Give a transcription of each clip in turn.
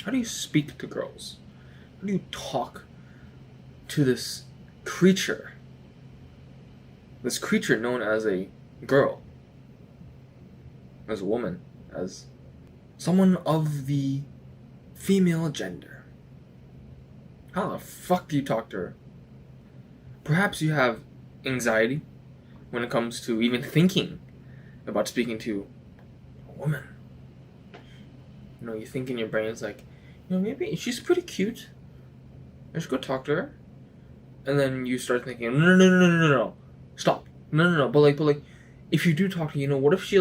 How do you speak to girls? How do you talk to this creature? This creature known as a girl, as a woman, as someone of the female gender. How the fuck do you talk to her? Perhaps you have anxiety when it comes to even thinking about speaking to a woman. You think in your brain, it's like, maybe she's pretty cute. I should go talk to her. And then you start thinking, no, stop. No. But like, if you do talk to her, what if she,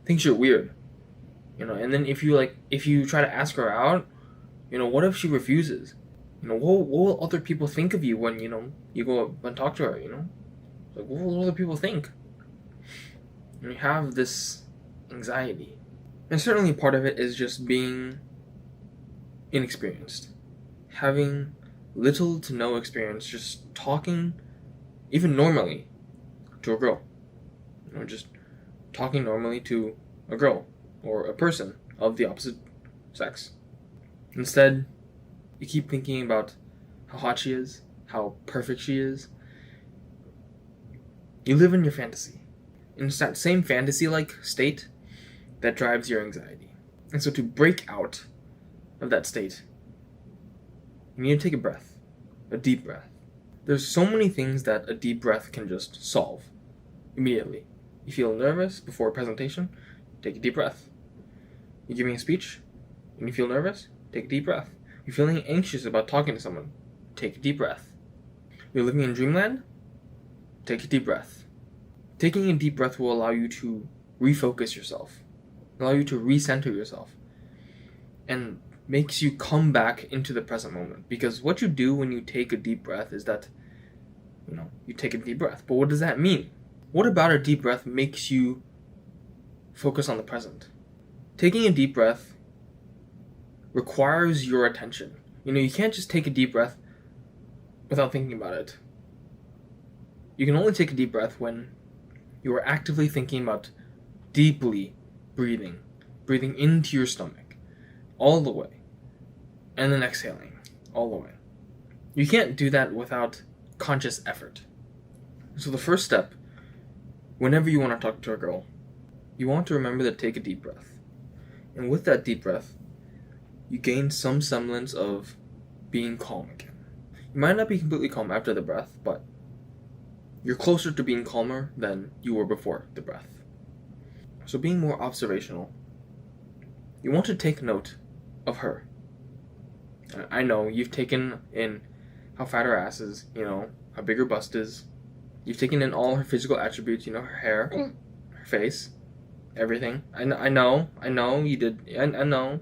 thinks you're weird? And then if you try to ask her out, what if she refuses? What will other people think of you when, you go up and talk to her, Like, what will other people think? And you have this anxiety. And certainly part of it is just being inexperienced. Having little to no experience, just talking, even normally, to a girl. Just talking normally to a girl or a person of the opposite sex. Instead, you keep thinking about how hot she is, how perfect she is. You live in your fantasy. And it's that same fantasy-like state that drives your anxiety. And so to break out of that state, you need to take a breath. A deep breath. There's so many things that a deep breath can just solve immediately. You feel nervous before a presentation? Take a deep breath. You're giving a speech and you feel nervous? Take a deep breath. You're feeling anxious about talking to someone? Take a deep breath. You're living in dreamland? Take a deep breath. Taking a deep breath will allow you to refocus yourself, allow you to recenter yourself, and makes you come back into the present moment. Because what you do when you take a deep breath is that, you take a deep breath. But what does that mean? What about a deep breath makes you focus on the present? Taking a deep breath requires your attention. You can't just take a deep breath without thinking about it. You can only take a deep breath when you are actively thinking about deeply breathing into your stomach, all the way, and then exhaling, all the way. You can't do that without conscious effort. So the first step, whenever you want to talk to a girl, you want to remember to take a deep breath. And with that deep breath, you gain some semblance of being calm again. You might not be completely calm after the breath, but you're closer to being calmer than you were before the breath. So being more observational, you want to take note of her. I know you've taken in how fat her ass is, how big her bust is. You've taken in all her physical attributes, her hair, her face, everything. I know you did. I know.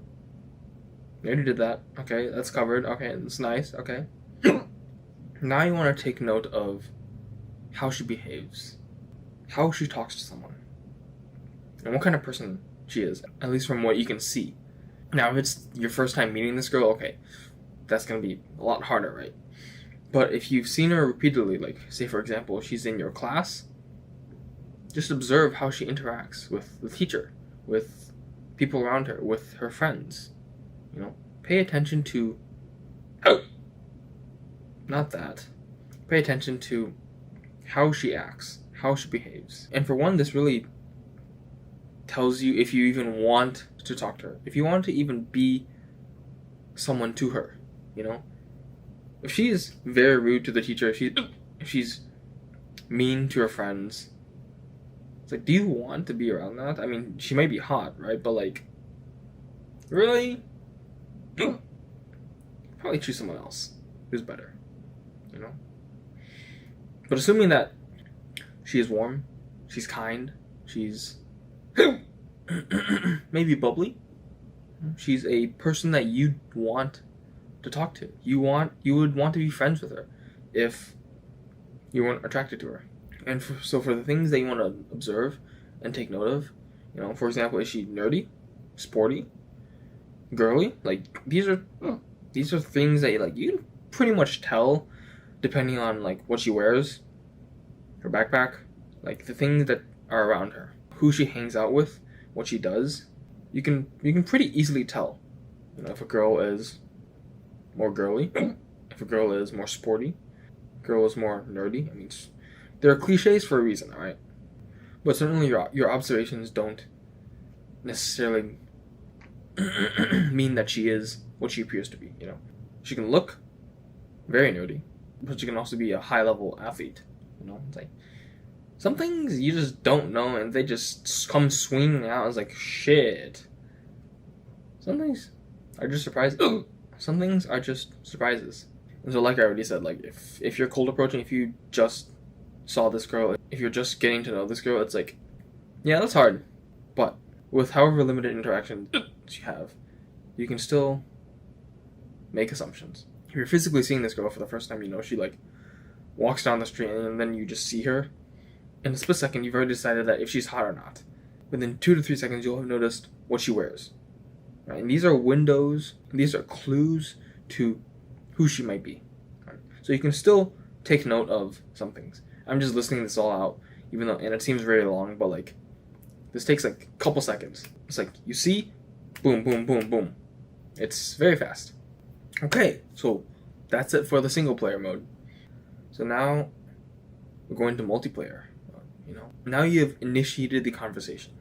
You already did that. Okay, that's covered. Okay, that's nice. Okay. Now you want to take note of how she behaves, how she talks to someone, and what kind of person she is, at least from what you can see. Now, if it's your first time meeting this girl, okay, that's going to be a lot harder, right? But if you've seen her repeatedly, say for example, she's in your class, just observe how she interacts with the teacher, with people around her, with her friends. Pay attention to... Not that. Pay attention to how she acts, how she behaves. And for one, this really tells you if you even want to talk to her, if you want to even be someone to her, If she's very rude to the teacher, if she's mean to her friends, it's like, do you want to be around that? I mean, she might be hot, right? But really? Probably choose someone else who's better, But assuming that she is warm, she's kind, she's maybe bubbly, she's a person that you want to talk to. You would want to be friends with her if you weren't attracted to her. And so for the things that you want to observe and take note of, for example, is she nerdy, sporty, girly? These are things that you can pretty much tell depending on what she wears, her backpack, the things that are around her, who she hangs out with, what she does. You can pretty easily tell, If a girl is more girly, if a girl is more sporty, girl is more nerdy. I mean, there are cliches for a reason, all right? But certainly your observations don't necessarily mean that she is what she appears to be. She can look very nerdy, but she can also be a high-level athlete. It's like some things you just don't know, and they just come swinging out. It's like, shit. Some things are just surprises. Some things are just surprises. And so, like I already said, like if you're cold approaching, if you just saw this girl, if you're just getting to know this girl, it's like, yeah, that's hard. But with however limited interaction you have, you can still make assumptions. If you're physically seeing this girl for the first time, she like walks down the street, and then you just see her. In a split second, you've already decided that if she's hot or not. Within 2 to 3 seconds, you'll have noticed what she wears. Right? And these are windows, these are clues to who she might be. Right? So you can still take note of some things. I'm just listing this all out, and it seems very long, but like, this takes like a couple seconds. It's like, you see, boom, boom, boom, boom. It's very fast. Okay, so that's it for the single player mode. So now we're going to multiplayer. Now you have initiated the conversation.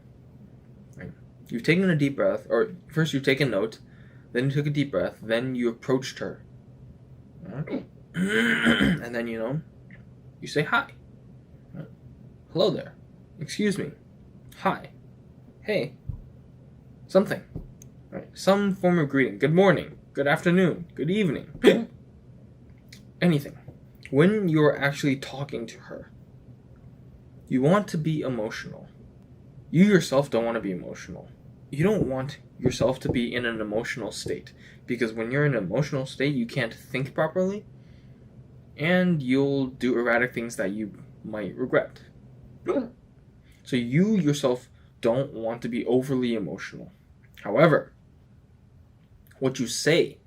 Right? You've taken a deep breath, or first you've taken note, then you took a deep breath, then you approached her. Right? And then, you say hi. Right? Hello there. Excuse me. Hi. Hey. Something. Right? Some form of greeting. Good morning. Good afternoon. Good evening. Anything. When you're actually talking to her, you want to be emotional. You yourself don't want to be emotional. You don't want yourself to be in an emotional state, because when you're in an emotional state, you can't think properly, and you'll do erratic things that you might regret. So you yourself don't want to be overly emotional. However, what you say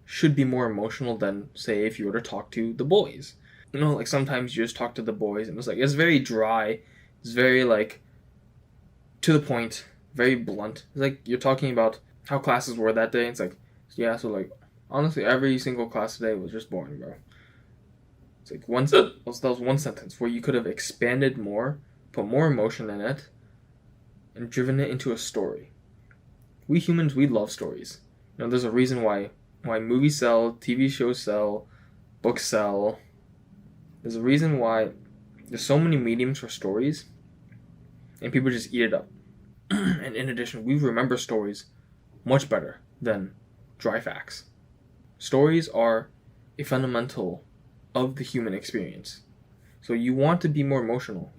should be more emotional than, say, if you were to talk to the boys. Like sometimes you just talk to the boys and it's very dry. It's very like to the point, very blunt. It's like you're talking about how classes were that day. It's like, yeah, so like honestly every single class today was just boring, bro. It's like that was one sentence where you could have expanded more, put more emotion in it, and driven it into a story. We humans, we love stories. There's a reason why movies sell, TV shows sell, books sell. There's a reason why there's so many mediums for stories, and people just eat it up. And in addition, we remember stories much better than dry facts. Stories are a fundamental of the human experience. So you want to be more emotional,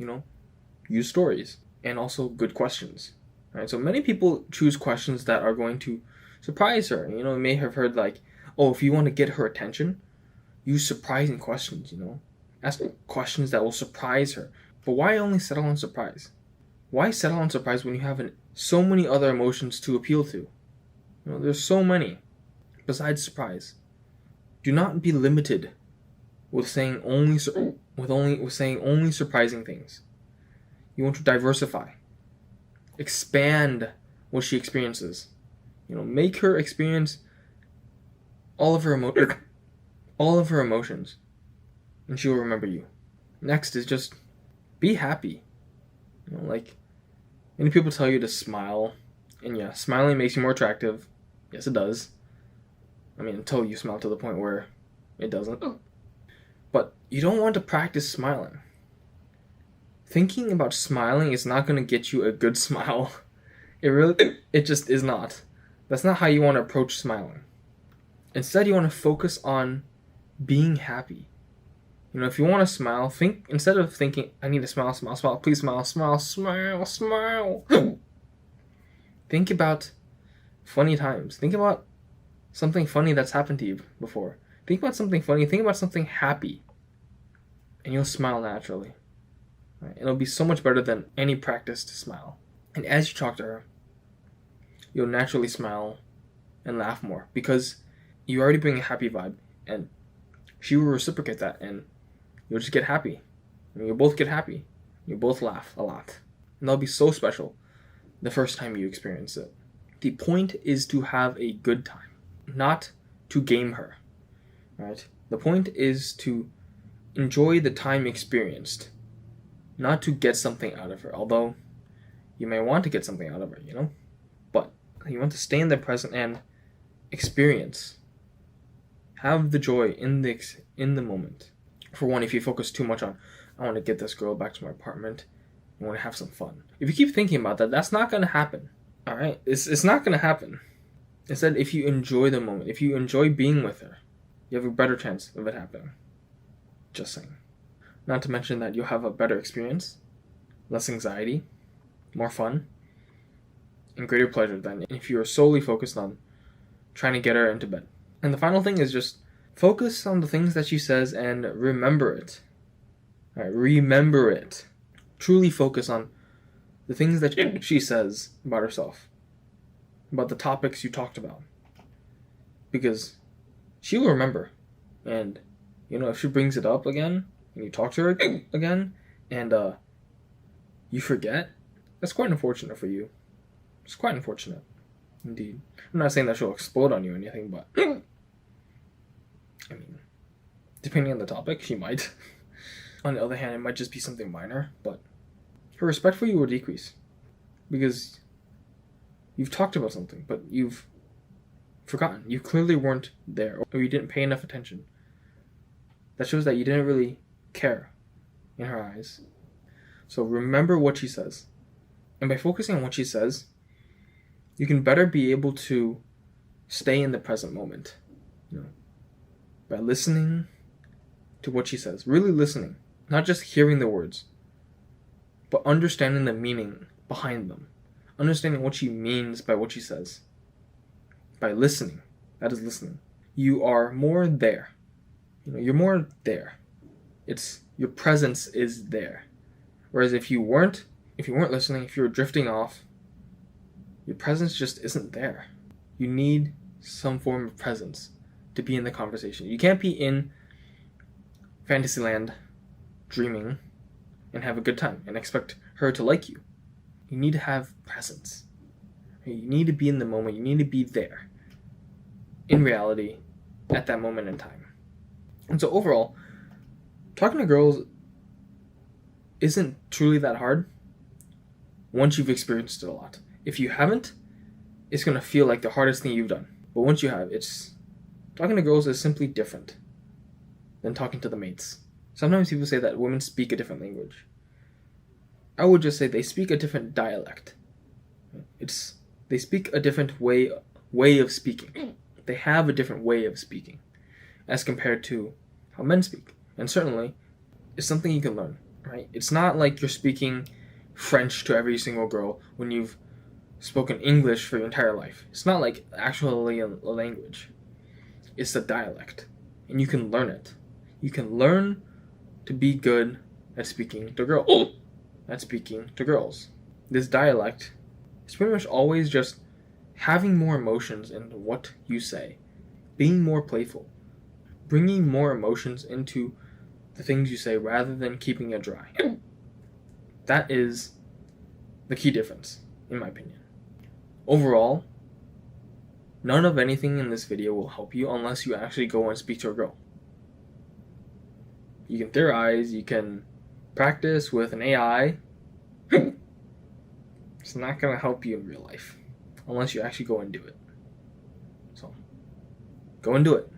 use stories, and also good questions. Right? So many people choose questions that are going to surprise her. You may have heard like, oh, if you want to get her attention, use surprising questions, Ask questions that will surprise her. But why only settle on surprise? Why settle on surprise when you have so many other emotions to appeal to? There's so many besides surprise. Do not be limited with saying only surprising things. You want to diversify. Expand what she experiences. Make her experience all of her emotions, and she will remember you. Next is just be happy. Like many people tell you to smile, and yeah, smiling makes you more attractive. Yes, it does. I mean, until you smile to the point where it doesn't. But you don't want to practice smiling. Thinking about smiling is not going to get you a good smile. It just is not. That's not how you want to approach smiling. Instead, you want to focus on being happy. If you want to smile, instead of thinking, I need to smile, please smile. Think about funny times. Think about something funny that's happened to you before. Think about something funny. Think about something happy. And you'll smile naturally. Right? It'll be so much better than any practice to smile. And as you talk to her, you'll naturally smile and laugh more, because you already bring a happy vibe, and she will reciprocate that, and you'll just get happy. You'll both get happy. You'll both laugh a lot. And that'll be so special the first time you experience it. The point is to have a good time, not to game her, right? The point is to enjoy the time experienced, not to get something out of her, although you may want to get something out of her, you know? But you want to stay in the present and experience. Have the joy in the moment. For one, if you focus too much on, I want to get this girl back to my apartment, I want to have some fun. If you keep thinking about that, that's not going to happen. All right? It's not going to happen. Instead, if you enjoy the moment, if you enjoy being with her, you have a better chance of it happening. Just saying. Not to mention that you'll have a better experience, less anxiety, more fun, and greater pleasure than if you are solely focused on trying to get her into bed. And the final thing is just focus on the things that she says and remember it. All right, remember it. Truly focus on the things that she says about herself, about the topics you talked about. Because she will remember. And, you know, if she brings it up again, and you talk to her again, and you forget, that's quite unfortunate for you. It's quite unfortunate. Indeed. I'm not saying that she'll explode on you or anything, but I mean, depending on the topic, she might. On the other hand, it might just be something minor, but her respect for you will decrease. Because you've talked about something, but you've forgotten. You clearly weren't there, or you didn't pay enough attention. That shows that you didn't really care in her eyes. So remember what she says. And by focusing on what she says, you can better be able to stay in the present moment. You know, by listening to what she says. Really listening. Not just hearing the words, but understanding the meaning behind them. Understanding what she means by what she says. By listening. That is listening. You are more there. You know, you're more there. It's your presence is there. Whereas if you weren't listening, if you were drifting off, your presence just isn't there. You need some form of presence to be in the conversation. You can't be in Fantasyland dreaming and have a good time and expect her to like you. You need to have presence. You need to be in the moment. You need to be there in reality at that moment in time. And so overall, talking to girls isn't truly that hard once you've experienced it a lot. If you haven't, it's going to feel like the hardest thing you've done. But once you have, talking to girls is simply different than talking to the mates. Sometimes people say that women speak a different language. I would just say they speak a different dialect. They speak a different way of speaking. They have a different way of speaking as compared to how men speak. And certainly, it's something you can learn, right? It's not like you're speaking French to every single girl when you've spoken English for your entire life. It's not like actually a language. It's a dialect. And you can learn it. You can learn to be good at speaking to girls. This dialect is pretty much always just having more emotions in what you say. Being more playful. Bringing more emotions into the things you say rather than keeping it dry. That is the key difference, in my opinion. Overall, none of anything in this video will help you unless you actually go and speak to a girl. You can theorize, you can practice with an AI. It's not going to help you in real life unless you actually go and do it. So, go and do it.